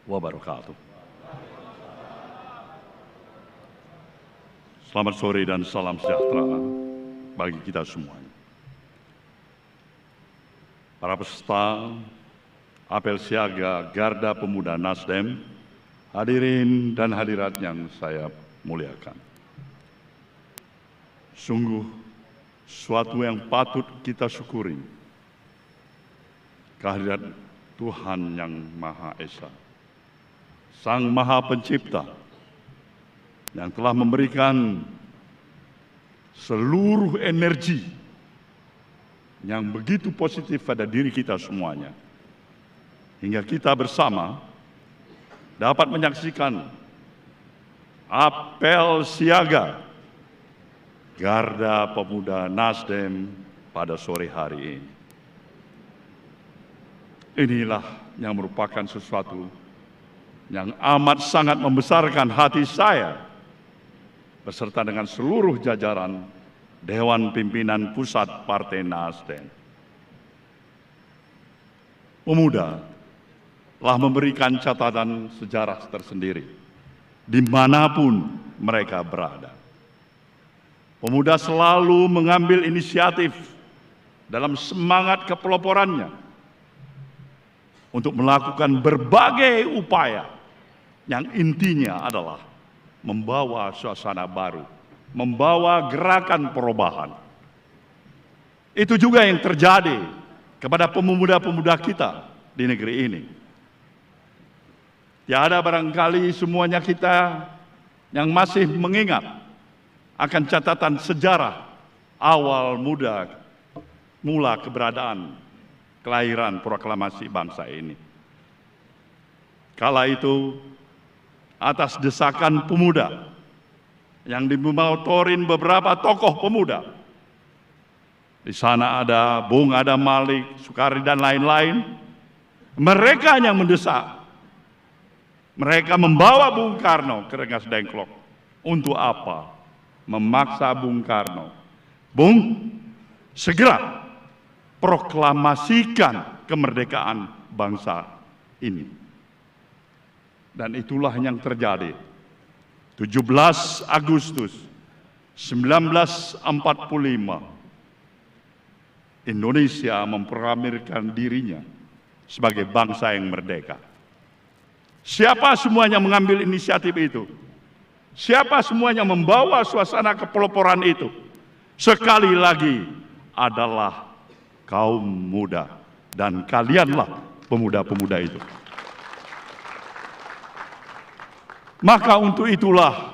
wabarakatuh. Selamat sore dan salam sejahtera bagi kita semuanya. Para peserta apel siaga Garda Pemuda Nasdem, hadirin dan hadirat yang saya muliakan. Sungguh suatu yang patut kita syukuri, kehadirat Tuhan yang Maha Esa, Sang Maha Pencipta, yang telah memberikan seluruh energi yang begitu positif pada diri kita semuanya, hingga kita bersama dapat menyaksikan apel siaga Garda Pemuda Nasdem pada sore hari ini. Inilah yang merupakan sesuatu yang amat sangat membesarkan hati saya beserta dengan seluruh jajaran Dewan Pimpinan Pusat Partai Nasdem. Pemuda telah memberikan catatan sejarah tersendiri dimanapun mereka berada. Pemuda selalu mengambil inisiatif dalam semangat kepeloporannya untuk melakukan berbagai upaya yang intinya adalah membawa suasana baru, membawa gerakan perubahan. Itu juga yang terjadi kepada pemuda-pemuda kita di negeri ini. Tiada barangkali semuanya kita yang masih mengingat akan catatan sejarah awal mula keberadaan kelahiran proklamasi bangsa ini. Kala itu, atas desakan pemuda yang dimotorin beberapa tokoh pemuda, di sana ada Bung Adam Malik, Soekardi dan lain-lain, mereka yang mendesak. Mereka membawa Bung Karno ke Rengas Dengklok. Untuk apa? Memaksa Bung Karno, Bung, segera proklamasikan kemerdekaan bangsa ini. Dan itulah yang terjadi. 17 Agustus 1945, Indonesia memproklamirkan dirinya sebagai bangsa yang merdeka. Siapa semuanya mengambil inisiatif itu? Siapa semuanya membawa suasana kepeloporan itu? Sekali lagi adalah kaum muda, dan kalianlah pemuda-pemuda itu. Maka untuk itulah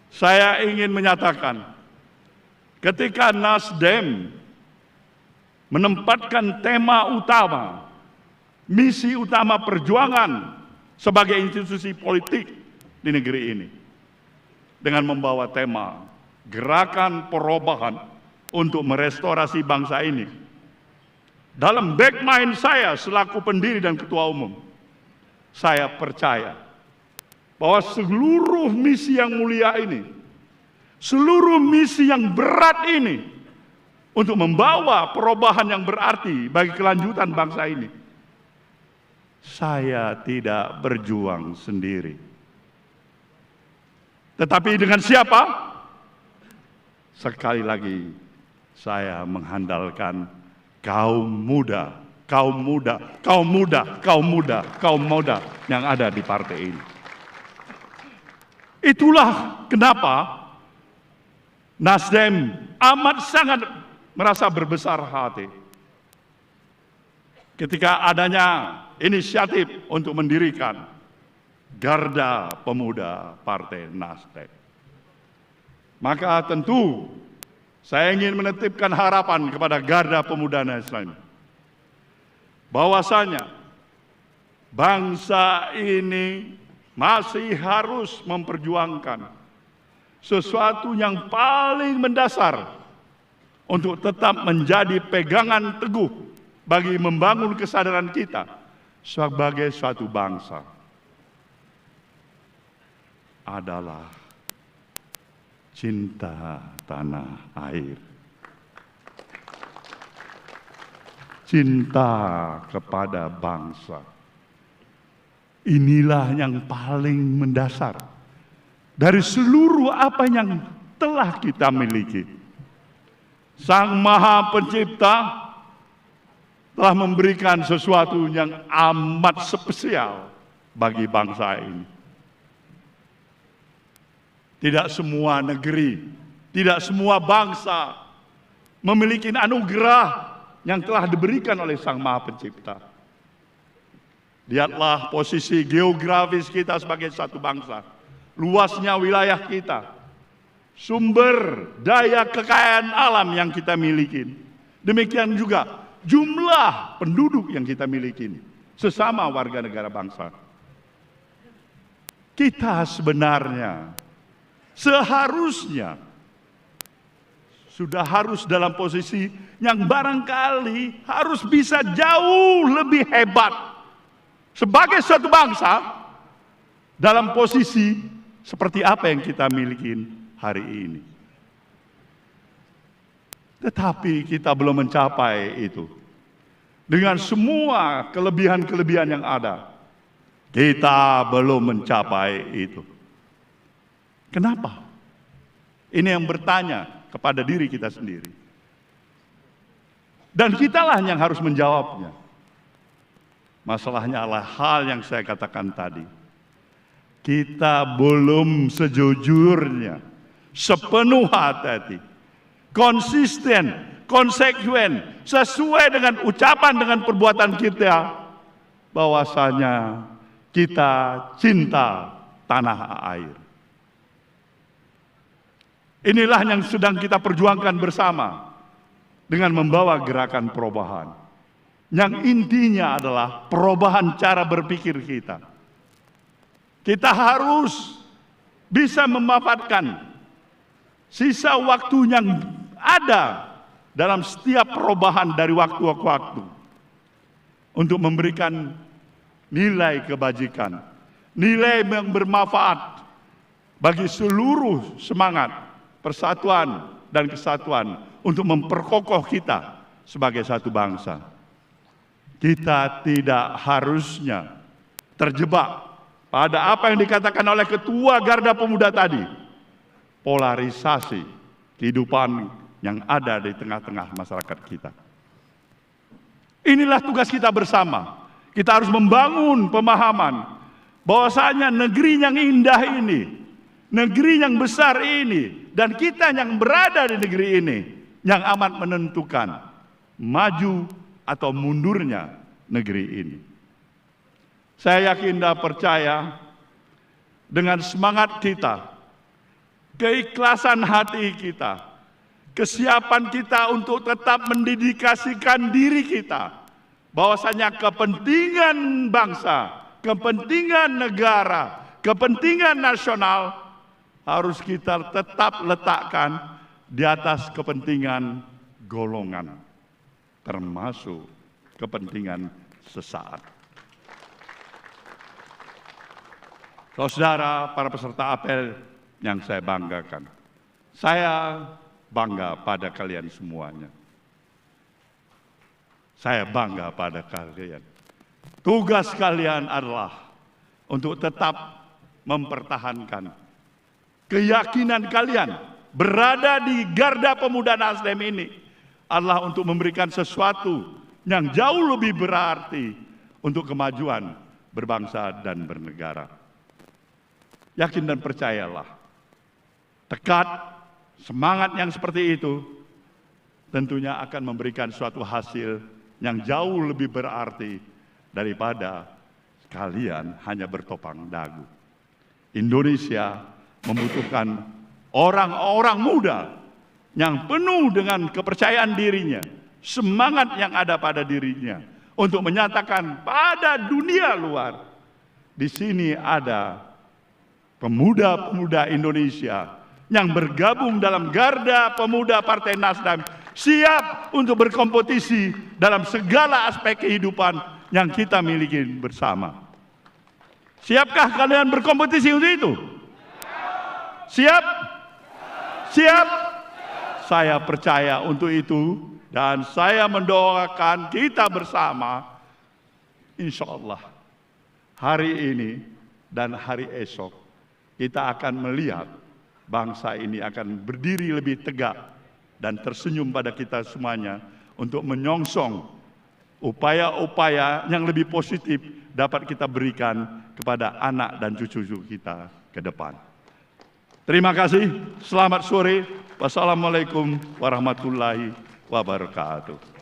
saya ingin menyatakan, ketika Nasdem menempatkan tema utama, misi utama perjuangan sebagai institusi politik di negeri ini, dengan membawa tema gerakan perubahan untuk merestorasi bangsa ini, dalam back mind saya selaku pendiri dan ketua umum, saya percaya bahwa seluruh misi yang mulia ini, seluruh misi yang berat ini, untuk membawa perubahan yang berarti bagi kelanjutan bangsa ini, saya tidak berjuang sendiri. Tetapi dengan siapa? Sekali lagi saya mengandalkan kaum muda, kaum muda, kaum muda, kaum muda, kaum muda yang ada di partai ini. Itulah kenapa Nasdem amat sangat merasa berbesar hati ketika adanya inisiatif untuk mendirikan Garda Pemuda Partai Nasdem. Maka tentu saya ingin menitipkan harapan kepada Garda Pemuda Nasdem, bahwasanya bangsa ini masih harus memperjuangkan sesuatu yang paling mendasar untuk tetap menjadi pegangan teguh bagi membangun kesadaran kita sebagai suatu bangsa, adalah cinta tanah air, cinta kepada bangsa. Inilah yang paling mendasar dari seluruh apa yang telah kita miliki. Sang Maha Pencipta telah memberikan sesuatu yang amat spesial bagi bangsa ini. Tidak semua negeri, tidak semua bangsa memiliki anugerah yang telah diberikan oleh Sang Maha Pencipta. Lihatlah posisi geografis kita sebagai satu bangsa, luasnya wilayah kita, sumber daya kekayaan alam yang kita miliki. Demikian juga jumlah penduduk yang kita miliki, sesama warga negara bangsa. Kita sebenarnya seharusnya sudah harus dalam posisi yang barangkali harus bisa jauh lebih hebat sebagai suatu bangsa dalam posisi seperti apa yang kita miliki hari ini. Tetapi kita belum mencapai itu. Dengan semua kelebihan-kelebihan yang ada, kita belum mencapai itu. Kenapa? Ini yang bertanya kepada diri kita sendiri. Dan kitalah yang harus menjawabnya. Masalahnya adalah hal yang saya katakan tadi. Kita belum sejujurnya, sepenuh hati, konsisten, konsekuen, sesuai dengan ucapan, dengan perbuatan kita, bahwasanya kita cinta tanah air. Inilah yang sedang kita perjuangkan bersama dengan membawa gerakan perubahan. Yang intinya adalah perubahan cara berpikir kita. Kita harus bisa memanfaatkan sisa waktu yang ada dalam setiap perubahan dari waktu ke waktu untuk memberikan nilai kebajikan, nilai yang bermanfaat bagi seluruh semangat persatuan dan kesatuan untuk memperkokoh kita sebagai satu bangsa. Kita tidak harusnya terjebak pada apa yang dikatakan oleh Ketua Garda Pemuda tadi, polarisasi kehidupan yang ada di tengah-tengah masyarakat kita. Inilah tugas kita bersama. Kita harus membangun pemahaman bahwasanya negeri yang indah ini, negeri yang besar ini, dan kita yang berada di negeri ini yang amat menentukan maju atau mundurnya negeri ini. Saya yakin dan percaya dengan semangat kita, keikhlasan hati kita, kesiapan kita untuk tetap mendedikasikan diri kita, bahwasanya kepentingan bangsa, kepentingan negara, kepentingan nasional harus kita tetap letakkan di atas kepentingan golongan, termasuk kepentingan sesaat. Saudara, para peserta apel yang saya banggakan, saya bangga pada kalian semuanya. Saya bangga pada kalian. Tugas kalian adalah untuk tetap mempertahankan keyakinan kalian berada di Garda Pemuda Nasdem ini adalah untuk memberikan sesuatu yang jauh lebih berarti untuk kemajuan berbangsa dan bernegara. Yakin dan percayalah, tekad, semangat yang seperti itu tentunya akan memberikan suatu hasil yang jauh lebih berarti daripada kalian hanya bertopang dagu. Indonesia membutuhkan orang-orang muda yang penuh dengan kepercayaan dirinya, semangat yang ada pada dirinya untuk menyatakan pada dunia luar, di sini ada pemuda-pemuda Indonesia yang bergabung dalam Garda Pemuda Partai Nasdem, siap untuk berkompetisi dalam segala aspek kehidupan yang kita miliki bersama. Siapkah kalian berkompetisi untuk itu? Siap? Siap? Saya percaya untuk itu dan saya mendoakan kita bersama, insya Allah hari ini dan hari esok kita akan melihat bangsa ini akan berdiri lebih tegak dan tersenyum pada kita semuanya untuk menyongsong upaya-upaya yang lebih positif dapat kita berikan kepada anak dan cucu-cucu kita ke depan. Terima kasih, selamat sore. Wassalamualaikum warahmatullahi wabarakatuh.